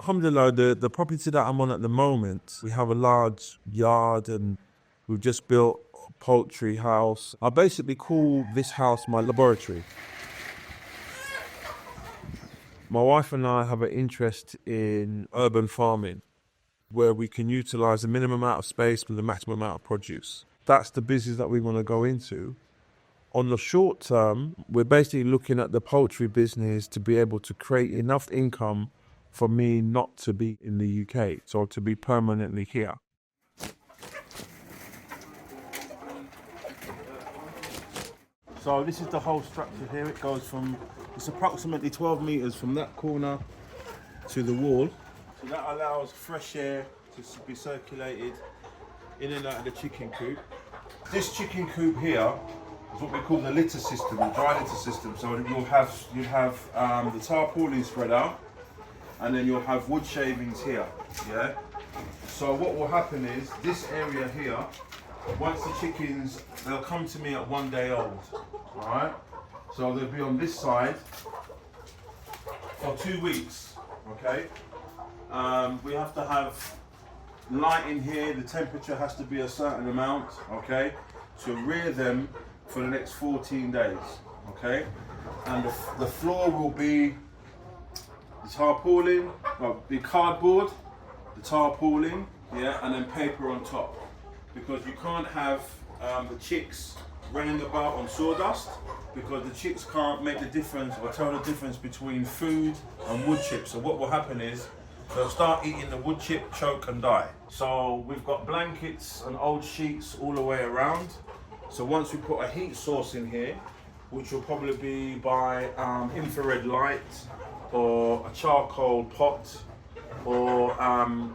alhamdulillah, the property that I'm on at the moment, we have a large yard and we've just built a poultry house. I basically call this house my laboratory. My wife and I have an interest in urban farming, where we can utilize the minimum amount of space for the maximum amount of produce. That's the business that we want to go into. On the short term, we're basically looking at the poultry business to be able to create enough income for me not to be in the UK, so to be permanently here. So this is the whole structure here. It goes from, it's approximately 12 meters from that corner to the wall. So that allows fresh air to be circulated in and out of the chicken coop. This chicken coop here is what we call the litter system, the dry litter system. So you'll have the tarpaulin spread out, and then you'll have wood shavings here. Yeah. So what will happen is this area here, once the chickens, they'll come to me at 1 day old. All right. So they'll be on this side for 2 weeks. Okay. We have to have light in here. The temperature has to be a certain amount. Okay. To rear them for the next 14 days. Okay. And the floor will be the tarpaulin, well, the cardboard, the tarpaulin, yeah, and then paper on top, because you can't have the chicks running about on sawdust, because the chicks can't make the difference or tell the difference between food and wood chips. So what will happen is they'll start eating the wood chip, choke and die. So we've got blankets and old sheets all the way around. So once we put a heat source in here, which will probably be by infrared light, or a charcoal pot, or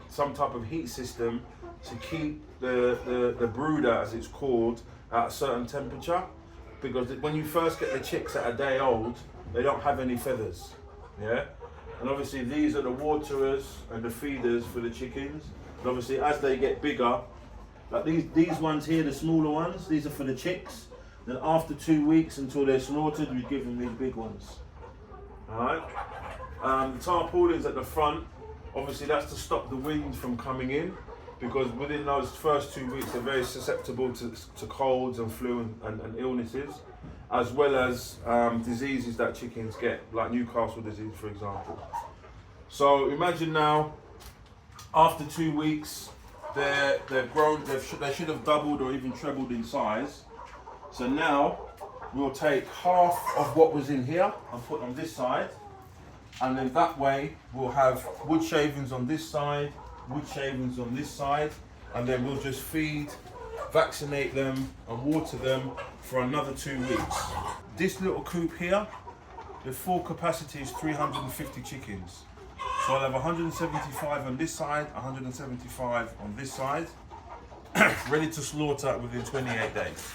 some type of heat system to keep the brooder, as it's called, at a certain temperature. Because when you first get the chicks at a day old, they don't have any feathers, yeah? And obviously these are the waterers and the feeders for the chickens. And obviously as they get bigger, like these ones here, the smaller ones, these are for the chicks. Then after 2 weeks until they're slaughtered, we give them these big ones, all right? The tarpaulins at the front, obviously that's to stop the wind from coming in, because within those first 2 weeks they're very susceptible to colds and flu and illnesses, as well as diseases that chickens get, like Newcastle disease, for example. So imagine now, after 2 weeks, they're grown, they should have doubled or even trebled in size. So now we'll take half of what was in here and put on this side. And then that way we'll have wood shavings on this side, wood shavings on this side, and then we'll just feed, vaccinate them and water them for another 2 weeks. This little coop here, the full capacity is 350 chickens. So I'll have 175 on this side, 175 on this side, ready to slaughter within 28 days.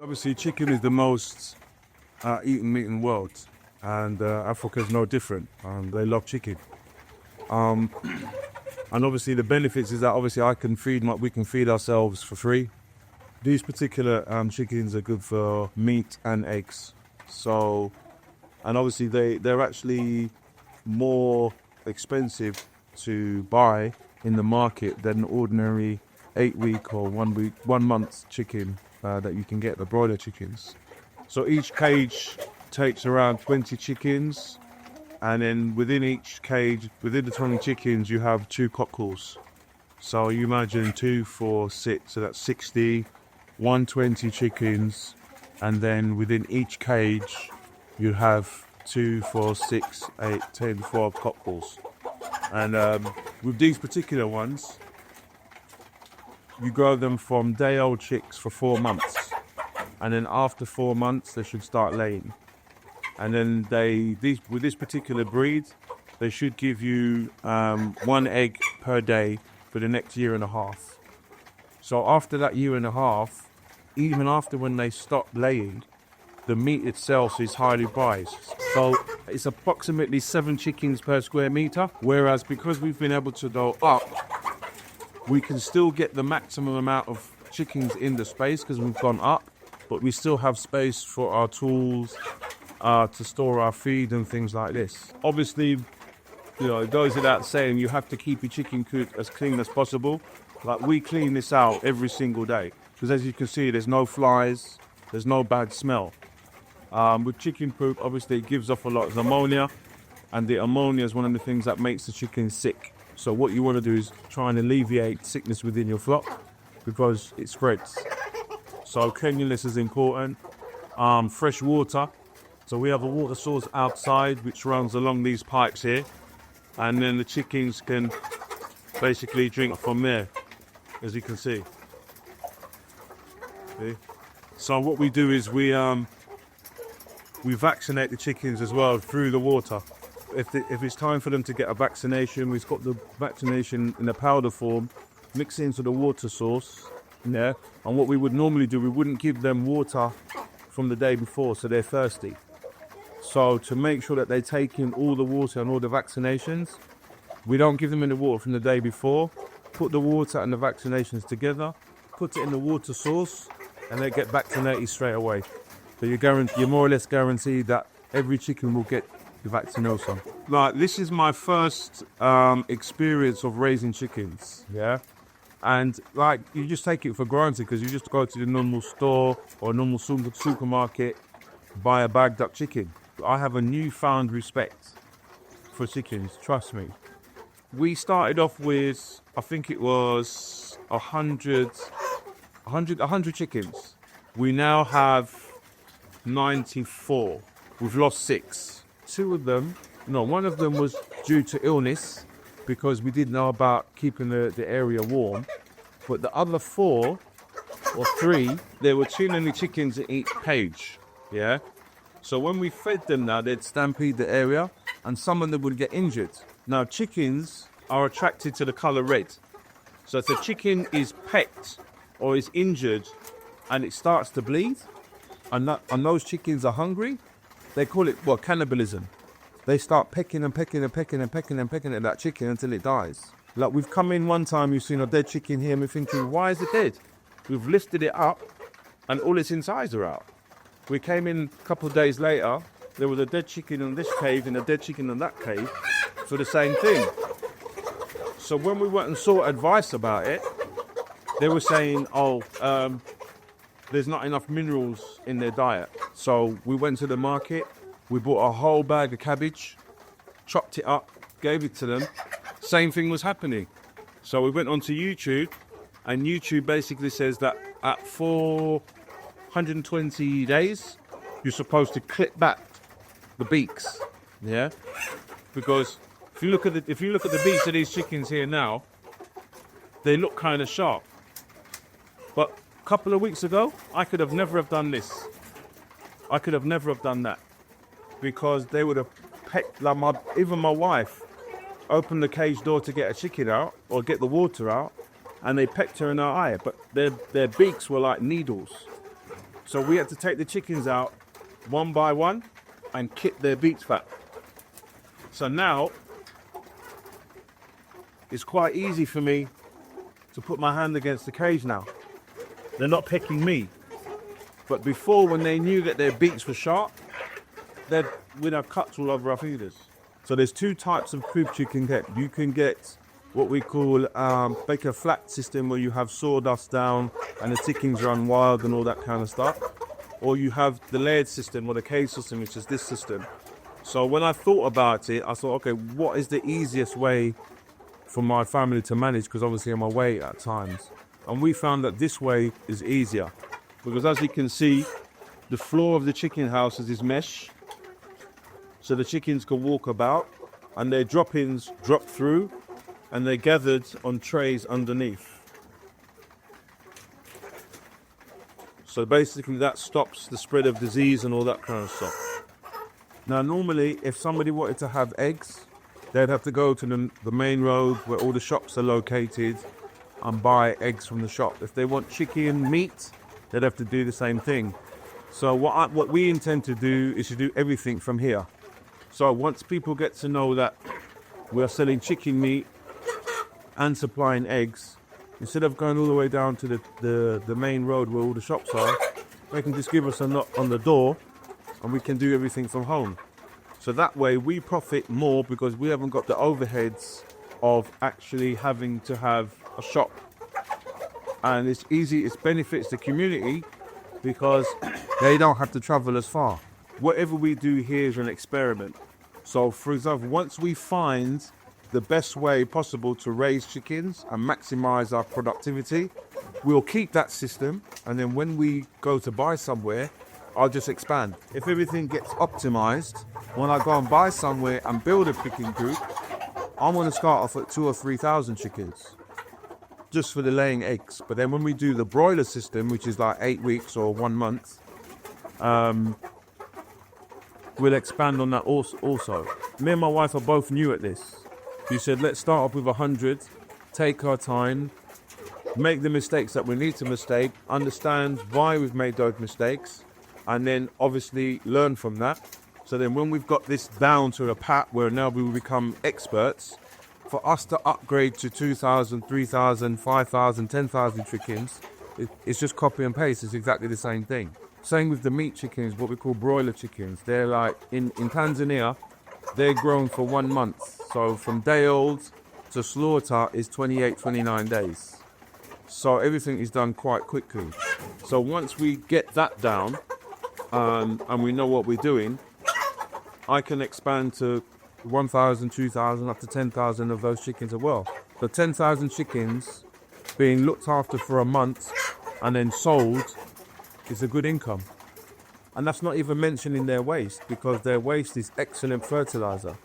Obviously, chicken is the most eaten meat in the world, and Africa is no different. They love chicken, and obviously the benefits is that obviously we can feed ourselves for free. These particular chickens are good for meat and eggs. So, and obviously they're actually more expensive to buy in the market than ordinary 8-week or 1 month chicken that you can get, the broiler chickens. So each cage takes around 20 chickens, and then within each cage, within the 20 chickens, you have 2 cockles. So you imagine 2, 4, 6, so that's 60, 120 chickens, and then within each cage, you have 2, 4, 6, 8, 10, 12 cockles. And with these particular ones, you grow them from day-old chicks for 4 months, and then after 4 months they should start laying. And then with this particular breed, they should give you 1 egg per day for the next 1.5 years. So after that 1.5 years, even after when they stop laying, the meat itself is highly prized. So it's approximately 7 chickens per square meter, whereas because we've been able to go up we can still get the maximum amount of chickens in the space because we've gone up, but we still have space for our tools, to store our feed and things like this. Obviously, it goes without saying, you have to keep your chicken coop as clean as possible. Like, we clean this out every single day because, as you can see, there's no flies, there's no bad smell. With chicken poop, obviously it gives off a lot of ammonia, and the ammonia is one of the things that makes the chicken sick. So what you want to do is try and alleviate sickness within your flock because it spreads. So cleanliness is important. Fresh water. So we have a water source outside which runs along these pipes here, and then the chickens can basically drink from there, as you can see. See? So what we do is we vaccinate the chickens as well through the water. If it's time for them to get a vaccination, we've got the vaccination in a powder form, mix it into the water source. Yeah. And what we would normally do, we wouldn't give them water from the day before, so they're thirsty. So to make sure that they take in all the water and all the vaccinations, we don't give them in the water from the day before. Put the water and the vaccinations together, put it in the water source, and they get vaccinated straight away. So you're more or less guaranteed that every chicken will get the vaccination. Like, this is my first experience of raising chickens, yeah? And like, you just take it for granted because you just go to the normal store or normal supermarket, buy a bagged up chicken. I have a newfound respect for chickens, trust me. We started off with, I think it was 100 chickens. We now have 94. We've lost 6. One of them was due to illness because we didn't know about keeping the area warm. But the other 4 or 3, there were too many chickens in each cage. Yeah. So when we fed them now, they'd stampede the area and some of them would get injured. Now, chickens are attracted to the color red. So if the chicken is pecked or is injured and it starts to bleed, and those chickens are hungry, they call it, cannibalism. They start pecking and pecking and pecking and pecking and pecking at that chicken until it dies. Like, we've come in one time, you've seen a dead chicken here, and we're thinking, why is it dead? We've lifted it up and all its insides are out. We came in a couple of days later, there was a dead chicken in this cave and a dead chicken in that cave for the same thing. So when we went and sought advice about it, they were saying, there's not enough minerals in their diet. So we went to the market, we bought a whole bag of cabbage, chopped it up, gave it to them. Same thing was happening. So we went onto YouTube, and YouTube basically says that at 420 days, you're supposed to clip back the beaks. Yeah, because if you look at the beaks of these chickens here now, they look kind of sharp. But a couple of weeks ago, I could have never have done this. I could have never have done that because they would have pecked. Like, even my wife opened the cage door to get a chicken out or get the water out, and they pecked her in her eye. But their beaks were like needles. So we had to take the chickens out one by one and kit their beaks back. So now it's quite easy for me to put my hand against the cage now. They're not pecking me. But before, when they knew that their beaks were sharp, we'd have cuts all over our feeders. So there's 2 types of coops you can get. You can get what we call like a flat system where you have sawdust down and the chickens run wild and all that kind of stuff. Or you have the layered system or the cage system, which is this system. So when I thought about it, I thought, okay, what is the easiest way for my family to manage? Because obviously I'm away at times. And we found that this way is easier. Because as you can see, the floor of the chicken house is mesh. So the chickens can walk about and their drop-ins drop through and they're gathered on trays underneath. So basically that stops the spread of disease and all that kind of stuff. Now normally if somebody wanted to have eggs, they'd have to go to the main road where all the shops are located and buy eggs from the shop. If they want chicken meat, they'd have to do the same thing. So what we intend to do is to do everything from here. So once people get to know that we're selling chicken meat and supplying eggs, Instead of going all the way down to the main road where all the shops are, they can just give us a knock on the door and we can do everything from home. So that way we profit more because we haven't got the overheads of actually having to have a shop. And it's easy, it benefits the community because they don't have to travel as far. Whatever we do here is an experiment. So for example, once we find the best way possible to raise chickens and maximize our productivity, we'll keep that system, and then when we go to buy somewhere, I'll just expand. If everything gets optimized, when I go and buy somewhere and build a picking coop, I'm going to start off at 2,000 or 3,000 chickens just for the laying eggs. But then when we do the broiler system, which is like 8 weeks or 1 month, we'll expand on that also. Me and my wife are both new at this. She said, let's start off with 100, take our time, make the mistakes that we need to mistake, understand why we've made those mistakes, and then obviously learn from that. So then when we've got this down to a pat where now we will become experts, for us to upgrade to 2,000, 3,000, 5,000, 10,000 chickens, it's just copy and paste. It's exactly the same thing. Same with the meat chickens, what we call broiler chickens. They're like, in Tanzania, they're grown for 1 month. So from day old to slaughter is 28, 29 days. So everything is done quite quickly. So once we get that down, and we know what we're doing, I can expand to 1,000, 2,000, up to 10,000 of those chickens as well. So 10,000 chickens being looked after for a month and then sold is a good income. And that's not even mentioning their waste, because their waste is excellent fertilizer.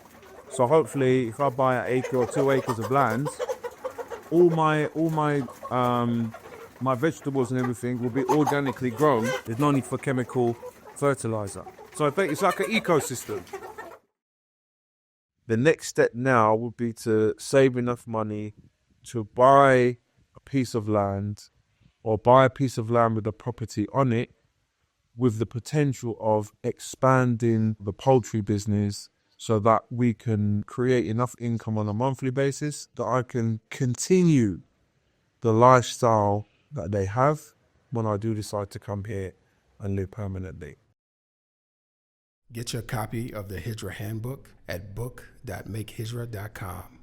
So hopefully if I buy 1 acre or 2 acres of land, all my vegetables and everything will be organically grown. There's no need for chemical fertilizer. So I think it's like an ecosystem. The next step now would be to save enough money to buy a piece of land, or buy a piece of land with a property on it, with the potential of expanding the poultry business so that we can create enough income on a monthly basis that I can continue the lifestyle that they have when I do decide to come here and live permanently. Get your copy of the Hijrah Handbook at book.makehijrah.com.